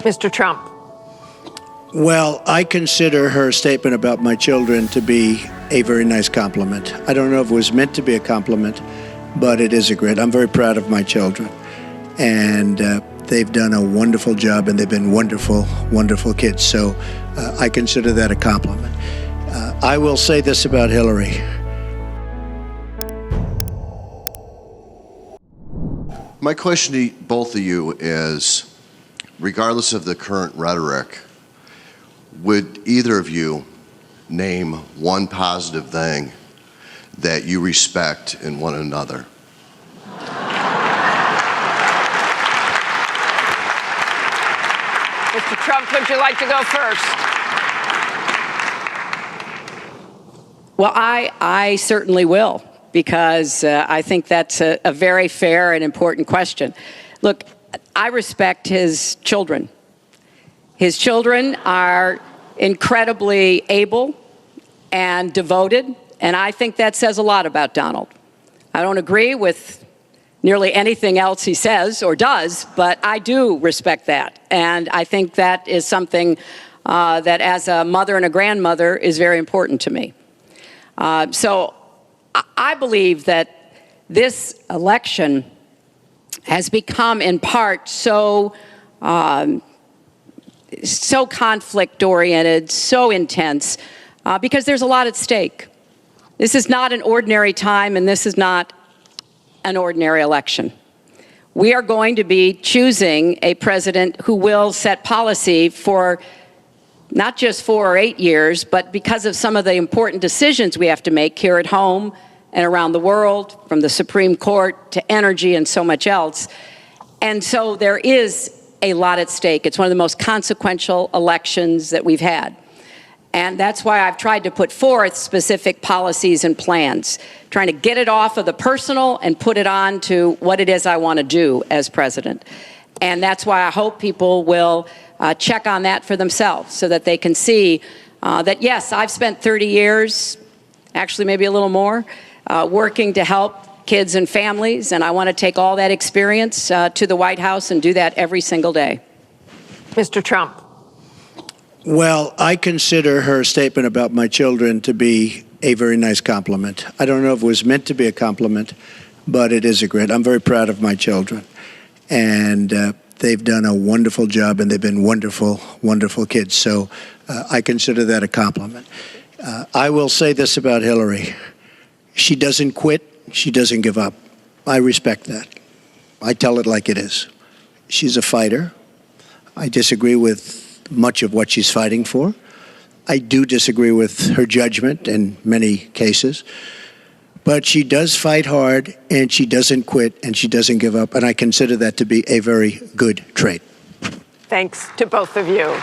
Mr. Trump. Well, I consider her statement about my children to be a very nice compliment. I don't know if it was meant to be a compliment, but it is a great. I'm very proud of my children. And they've done a wonderful job, and they've been wonderful, wonderful kids. So I consider that a compliment. I will say this about Hillary. My question to both of you is, regardless of the current rhetoric, would either of you name one positive thing that you respect in one another? Mr. Trump, would you like to go first? Well, I certainly will, because I think that's a very fair and important question. Look, I respect his children. His children are incredibly able and devoted, and I think that says a lot about Donald. I don't agree with nearly anything else he says or does, but I do respect that. And I think that is something that, as a mother and a grandmother, is very important to me. So I believe that this election has become, in part, so conflict-oriented, so intense, because there's a lot at stake. This is not an ordinary time, and this is not an ordinary election. We are going to be choosing a president who will set policy for not just 4 or 8 years, but because of some of the important decisions we have to make here at home and around the world, from the Supreme Court to energy and so much else. And so there is a lot at stake. It's one of the most consequential elections that we've had. And that's why I've tried to put forth specific policies and plans, trying to get it off of the personal and put it on to what it is I want to do as president. And that's why I hope people will check on that for themselves, so that they can see that, yes, I've spent 30 years, actually maybe a little more, working to help kids and families, and I want to take all that experience to the White House and do that every single day. Mr. Trump. Well, I consider her statement about my children to be a very nice compliment. I don't know if it was meant to be a compliment, but it is a great. I'm very proud of my children. And they've done a wonderful job, and they've been wonderful, wonderful kids. So I consider that a compliment. I will say this about Hillary. She doesn't quit. She doesn't give up. I respect that. I tell it like it is. She's a fighter. I disagree with much of what she's fighting for. I do disagree with her judgment in many cases. But she does fight hard, and she doesn't quit, and she doesn't give up. And I consider that to be a very good trait. Thanks to both of you.